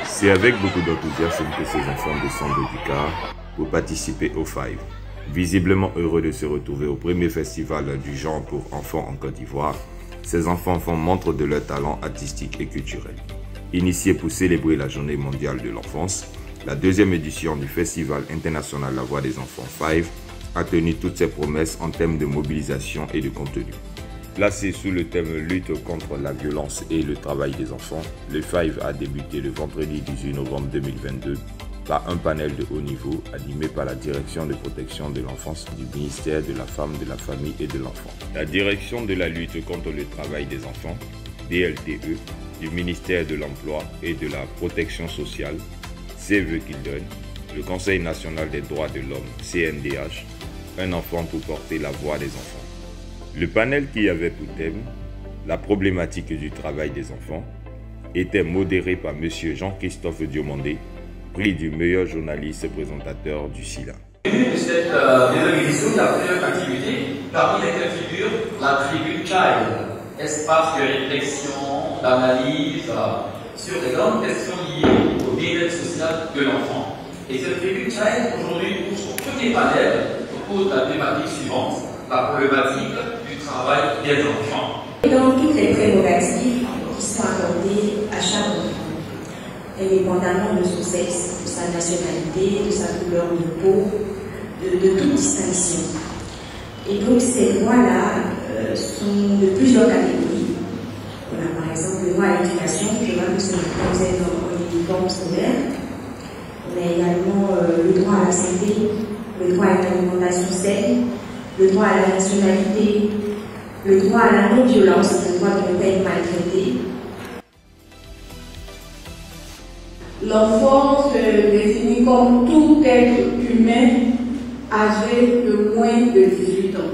C'est avec beaucoup d'enthousiasme que ces enfants descendent du car pour participer au Five. Visiblement heureux de se retrouver au premier festival du genre pour enfants en Côte d'Ivoire, ces enfants font montre de leur talent artistique et culturel. Initié pour célébrer la Journée mondiale de l'enfance, la deuxième édition du Festival international La Voix des enfants Five a tenu toutes ses promesses en termes de mobilisation et de contenu. Placé sous le thème lutte contre la violence et le travail des enfants, le Five a débuté le vendredi 18 novembre 2022 par un panel de haut niveau animé par la Direction de protection de l'enfance du ministère de la Femme, de la Famille et de l'Enfant. La Direction de la lutte contre le travail des enfants, DLTE, du ministère de l'Emploi et de la Protection sociale, CVE qu'il donne, le Conseil national des droits de l'homme, CNDH, un enfant pour porter la voix des enfants. Le panel qui avait pour thème la problématique du travail des enfants était modéré par M. Jean-Christophe Diomandé, prix du meilleur journaliste présentateur du SILA. Au début de cette désorganisation, il y a plusieurs activités, parmi lesquelles figure la tribune Child, espace de réflexion, d'analyse sur les grandes questions liées au bien-être social de l'enfant. Et cette tribune Child, aujourd'hui, ouvre son premier panel autour de la thématique suivante, la problématique du travail des enfants. Et donc, toutes les prérogatives qui sont accordées à chaque enfant, indépendamment de son sexe, de sa nationalité, de sa couleur de peau, de toute distinction. Et donc, ces droits-là sont de plusieurs catégories. On a par exemple le droit à l'éducation, je vois que c'est un uniforme scolaire. On a également le droit à la santé, le droit à une alimentation saine, le droit à la nationalité, le droit à la non-violence, le droit de ne pas être maltraité. L'enfant se définit comme tout être humain âgé de moins de 18 ans.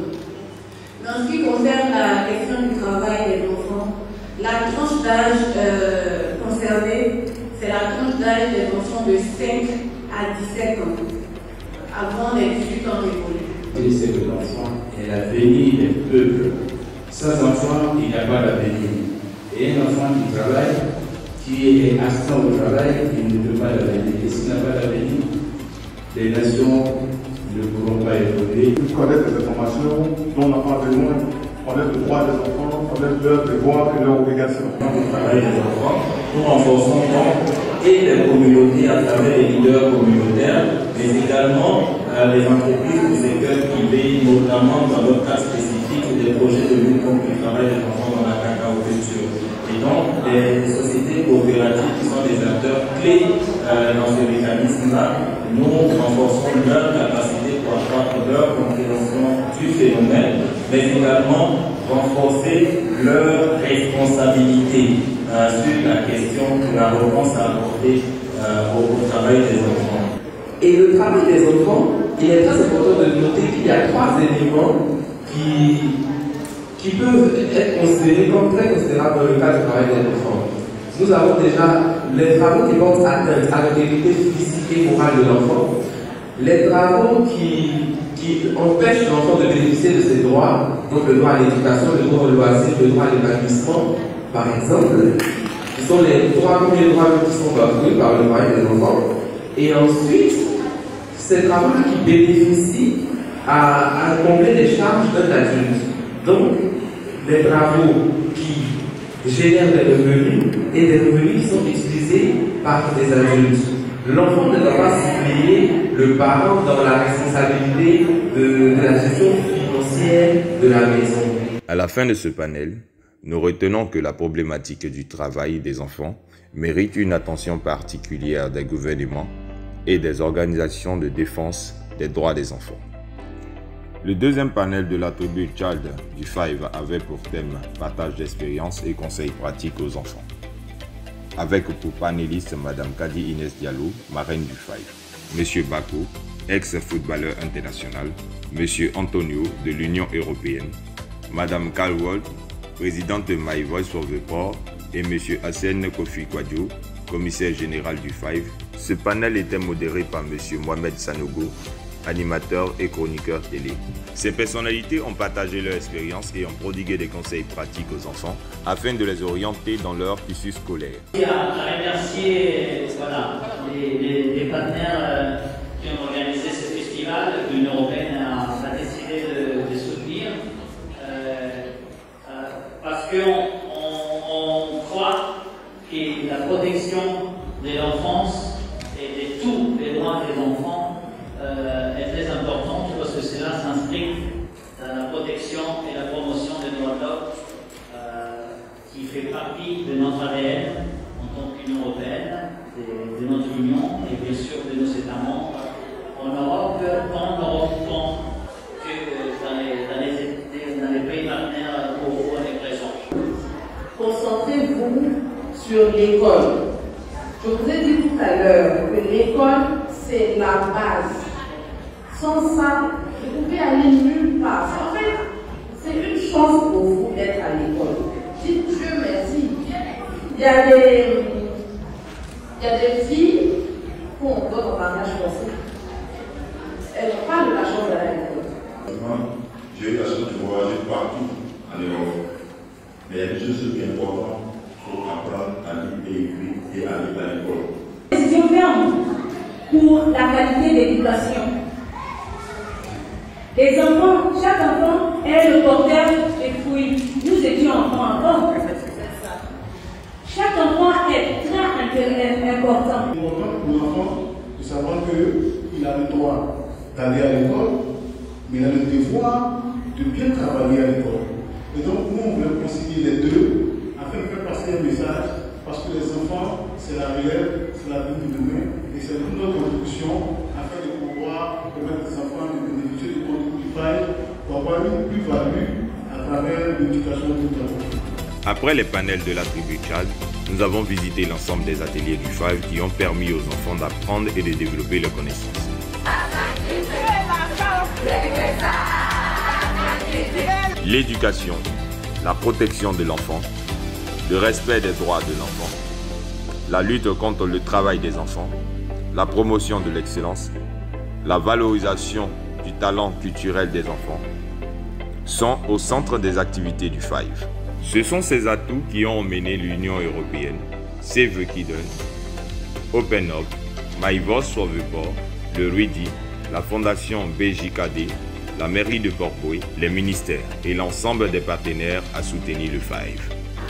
En ce qui concerne la question du travail des enfants, la tranche d'âge concernée, c'est la tranche d'âge des enfants de 5 à 17 ans, avant les 18 ans révolus. C'est que l'enfant est l'avenir des peuples. Sans enfant, il n'y a pas d'avenir. Et un enfant qui travaille, qui est absent au travail, il ne peut pas l'avenir. Et s'il n'a pas d'avenir, les nations ne pourront pas évoluer. Connaître les informations dont on a besoin, connaître le droit des enfants, connaître leurs devoirs et leurs obligations. Le travail des enfants, nous renforçons donc et les communautés à travers les leaders communautaires, mais également les entreprises du secteur privé, notamment dans le cas spécifique des projets de lutte contre le travail des enfants dans la cacao-culture. Et donc, les sociétés coopératives qui sont des acteurs clés dans ce mécanisme-là, nous renforçons leur capacité pour accroître leur compréhension du phénomène, mais également renforcer leur responsabilité sur la question de la réponse à apporter au travail des enfants. Et le travail des enfants, il est très important de noter qu'il y a 3 éléments qui peuvent être considérés comme très considérables dans le cas du travail des enfants. Nous avons déjà les travaux qui portent atteinte à l'intégrité physique et morale de l'enfant, les travaux qui empêchent l'enfant de bénéficier de ses droits, donc le droit à l'éducation, le droit au loisir, le droit à l'épanouissement, par exemple, qui sont les 3 premiers droits qui sont bafoués par le travail des enfants. Et ensuite, ces travaux-là qui bénéficient à combler les charges d'un adulte. Donc, les travaux qui génèrent des revenus et des revenus qui sont utilisés par des adultes. L'enfant ne doit pas supplier le parent dans la responsabilité de la gestion financière de la maison. À la fin de ce panel, nous retenons que la problématique du travail des enfants mérite une attention particulière des gouvernements et des organisations de défense des droits des enfants. Le deuxième panel de la tribu Child du Five avait pour thème partage d'expériences et conseils pratiques aux enfants. Avec pour panélistes Mme Kadi Inès Diallo, marraine du Five, M. Bako, ex-footballeur international, M. Antonio de l'Union européenne, Mme Calwold, présidente de My Voice for the Poor, et M. Hassen Kofi Kwadjo, commissaire général du Five. Ce panel était modéré par M. Mohamed Sanogo, animateur et chroniqueur télé. Ces personnalités ont partagé leur expérience et ont prodigué des conseils pratiques aux enfants afin de les orienter dans leur cursus scolaire. À remercier protection de l'enfance et de tous les droits des enfants est très importante parce que cela s'inscrit dans la protection et la promotion des droits de l'homme qui fait partie de notre ADN en tant qu'Union européenne, de notre Union et bien sûr de nos États membres en Europe, tant que dans les pays partenaires où on est présent. Concentrez-vous sur l'école. Je vous ai dit tout à l'heure que l'école, c'est la base. Sans ça, vous pouvez aller nulle part. En fait, c'est une chance pour vous d'être à l'école. Dites Dieu merci. Il y a des filles qu'on donne en mariage forcé. Elles n'ont pas de la chance d'aller à l'école. J'ai eu la chance de voyager partout en Europe. Mais il y a des choses qui sont importantes. Il faut apprendre à lire et écrire et à aller à l'école. Décision ferme pour la qualité d'éducation. Les enfants, chaque enfant est le porteur des fruits. Nous étions enfants encore. Chaque enfant est très important. C'est important pour l'enfant de savoir qu'il a le droit d'aller à l'école, mais il a le devoir de bien travailler à l'école. Et donc, nous, on veut concilier les deux afin de faire passer un message, parce que les enfants, c'est la relève, c'est l'avenir de demain, et c'est notre contribution afin de pouvoir permettre aux enfants de bénéficier du contenu du FIVE pour avoir une plus-value à travers l'éducation de tout l'enfant. Après les panels de la tribu Tchad, nous avons visité l'ensemble des ateliers du FIVE qui ont permis aux enfants d'apprendre et de développer leurs connaissances. L'éducation, la protection de l'enfant, le respect des droits de l'enfant, la lutte contre le travail des enfants, la promotion de l'excellence, la valorisation du talent culturel des enfants sont au centre des activités du FIVE. Ce sont ces atouts qui ont mené l'Union européenne, Save the Children, Open Up, My Voice for the Poor, le RUIDI, la Fondation BJKD, la mairie de Port-Bouët, les ministères et l'ensemble des partenaires à soutenir le FIVE.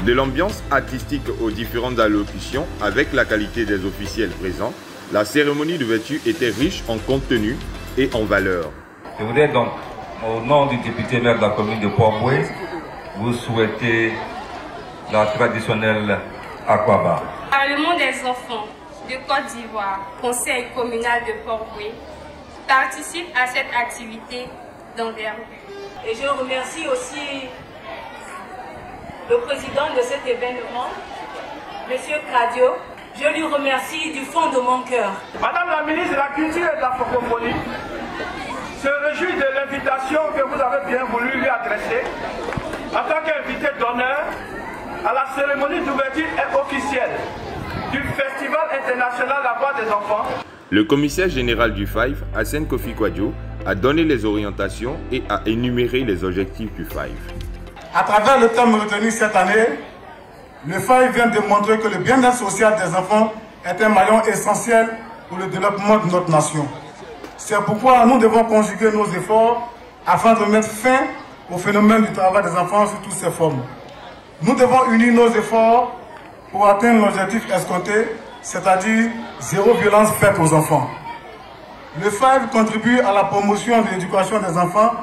De l'ambiance artistique aux différentes allocutions avec la qualité des officiels présents, la cérémonie d'ouverture était riche en contenu et en valeur. Je voudrais donc, au nom du député maire de la commune de Port-Bouët, vous souhaiter la traditionnelle Aquaba. Parlement des enfants de Côte d'Ivoire, conseil communal de Port-Bouët, participe à cette activité d'envergure. Et je remercie aussi le président de cet événement, M. Cadio. Je lui remercie du fond de mon cœur. Madame la ministre de la Culture et de la Francophonie se réjouit de l'invitation que vous avez bien voulu lui adresser en tant qu'invité d'honneur à la cérémonie d'ouverture officielle du Festival international La Voix des enfants. Le commissaire général du FIVE, Hassen Kofi Kwadjo, a donné les orientations et a énuméré les objectifs du FIVE. À travers le thème retenu cette année, le FIVE vient de montrer que le bien-être social des enfants est un maillon essentiel pour le développement de notre nation. C'est pourquoi nous devons conjuguer nos efforts afin de mettre fin au phénomène du travail des enfants sous toutes ses formes. Nous devons unir nos efforts pour atteindre l'objectif escompté, c'est-à-dire zéro violence faite aux enfants. Le FIVE contribue à la promotion de l'éducation des enfants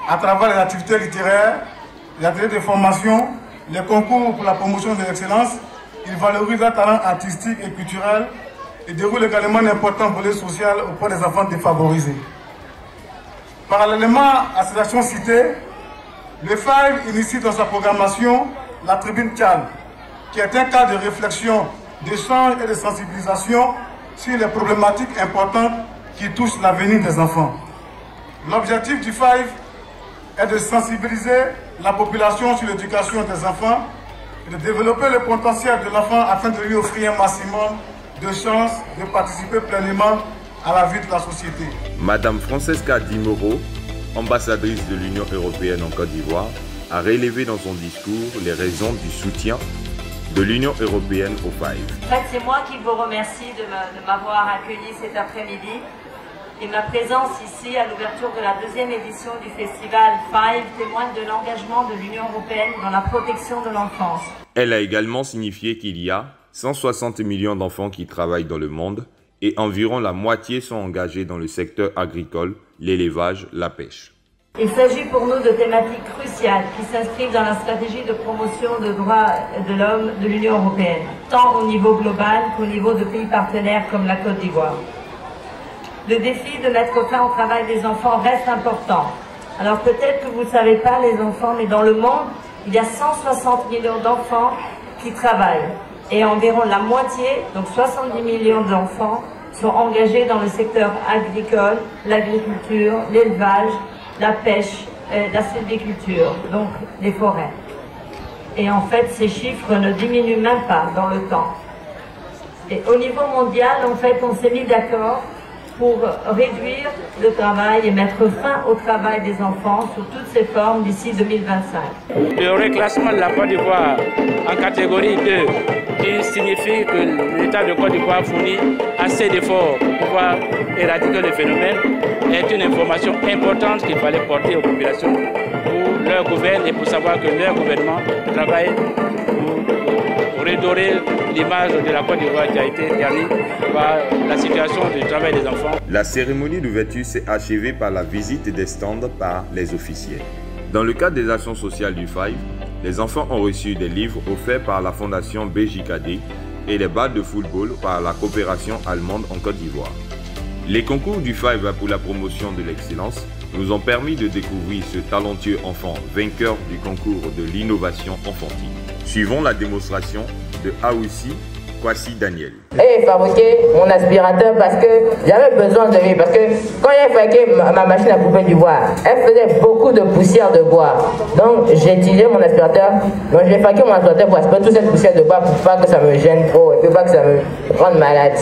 à travers les activités littéraires, les ateliers de formation, les concours pour la promotion de l'excellence. Il valorise les talents artistiques et culturels et déroule également un important volet social auprès des enfants défavorisés. Parallèlement à ces actions citées, le FIVE initie dans sa programmation la Tribune Tchad, qui est un cadre de réflexion, d'échange et de sensibilisation sur les problématiques importantes qui touchent l'avenir des enfants. L'objectif du FIVE est de sensibiliser la population sur l'éducation des enfants et de développer le potentiel de l'enfant afin de lui offrir un maximum de chances de participer pleinement à la vie de la société. Madame Francesca Di Moro, ambassadrice de l'Union européenne en Côte d'Ivoire, a relevé dans son discours les raisons du soutien de l'Union européenne au FIVE. En fait, c'est moi qui vous remercie de m'avoir accueilli cet après-midi. Et ma présence ici à l'ouverture de la deuxième édition du festival FIVE témoigne de l'engagement de l'Union européenne dans la protection de l'enfance. Elle a également signifié qu'il y a 160 millions d'enfants qui travaillent dans le monde et environ la moitié sont engagés dans le secteur agricole, l'élevage, la pêche. Il s'agit pour nous de thématiques cruciales qui s'inscrivent dans la stratégie de promotion des droits de l'homme de l'Union européenne, tant au niveau global qu'au niveau de pays partenaires comme la Côte d'Ivoire. Le défi de mettre fin au travail des enfants reste important. Alors peut-être que vous ne savez pas les enfants, mais dans le monde, il y a 160 millions d'enfants qui travaillent. Et environ la moitié, donc 70 millions d'enfants, sont engagés dans le secteur agricole, l'agriculture, l'élevage, la pêche, la sylviculture, donc les forêts. Et en fait, ces chiffres ne diminuent même pas dans le temps. Et au niveau mondial, en fait, on s'est mis d'accord pour réduire le travail et mettre fin au travail des enfants sous toutes ses formes d'ici 2025. Le reclassement de la Côte d'Ivoire en catégorie 2, qui signifie que l'État de Côte d'Ivoire fournit assez d'efforts pour pouvoir éradiquer le phénomène, est une information importante qu'il fallait porter aux populations pour leur gouvernement et pour savoir que leur gouvernement travaille pour redorer l'image de la Côte d'Ivoire qui a été ternie par la situation du travail des enfants. La cérémonie d'ouverture s'est achevée par la visite des stands par les officiels. Dans le cadre des actions sociales du FIVE, les enfants ont reçu des livres offerts par la fondation BJKD et des balles de football par la coopération allemande en Côte d'Ivoire. Les concours du FIVE pour la promotion de l'excellence nous ont permis de découvrir ce talentueux enfant vainqueur du concours de l'innovation enfantine. Suivons la démonstration de Aoussi Kwasi Daniel. J'ai fabriqué mon aspirateur parce que j'avais besoin de lui. Parce que quand j'ai fabriqué ma machine à poupée du bois, elle faisait beaucoup de poussière de bois. Donc j'ai utilisé mon aspirateur. Donc j'ai fabriqué mon aspirateur pour aspirer toute cette poussière de bois pour pas que ça me gêne trop et pour pas que ça me rende malade.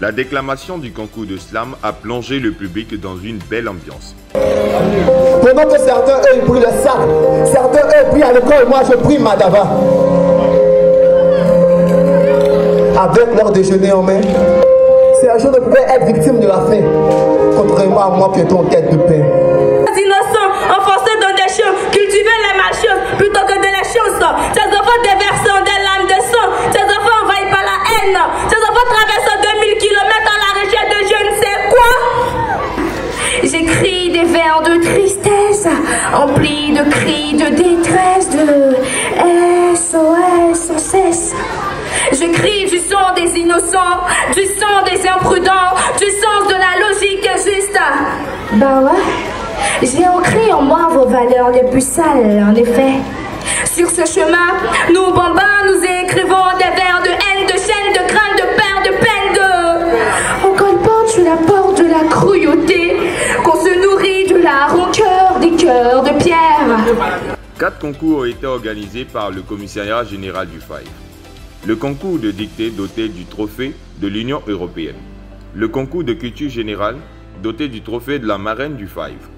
La déclamation du concours de slam a plongé le public dans une belle ambiance. Pendant que certains, eux, ils prient le sac, certains, eux, prient à l'école, moi, je prie Madava. Avec leur déjeuner en main, c'est un jour de pouvoir être victime de la faim, contrairement à moi qui est en quête de paix. Les innocents, enfoncés dans des champs, cultiver les malchauses plutôt que de les choses. Ces enfants déversant des lames de sang, ces enfants envahis par la haine, ces enfants traversant 2000 km à la recherche de je ne sais quoi. J'écris des vers de tristesse, emplis de cris de détresse, de SOS sans cesse. Je crie du sang des innocents, du sang des imprudents, du sens de la logique juste. Bah ouais, j'ai ancré en moi vos valeurs les plus sales, en effet. Sur ce chemin, nous bambins, nous écrivons des vers de haine, de chaîne, de crainte, de peur, de peine, de... On colporte sur la porte de la cruauté, qu'on se nourrit de la rancœur des cœurs de pierre. 4 concours ont été organisés par le commissariat général du FIVE. Le concours de dictée doté du trophée de l'Union européenne. Le concours de culture générale doté du trophée de la marraine du FIVE.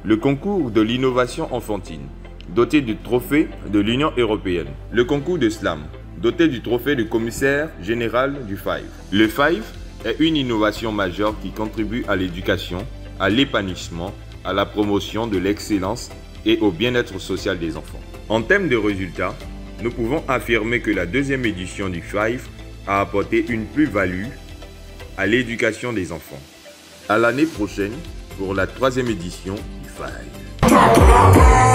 Le concours de l'innovation enfantine doté du trophée de l'Union européenne. Le concours de slam doté du trophée du commissaire général du FIVE. Le FIVE est une innovation majeure qui contribue à l'éducation, à l'épanouissement, à la promotion de l'excellence et au bien-être social des enfants. En termes de résultats, nous pouvons affirmer que la deuxième édition du FIVE a apporté une plus-value à l'éducation des enfants. À l'année prochaine pour la 3e édition du FIVE.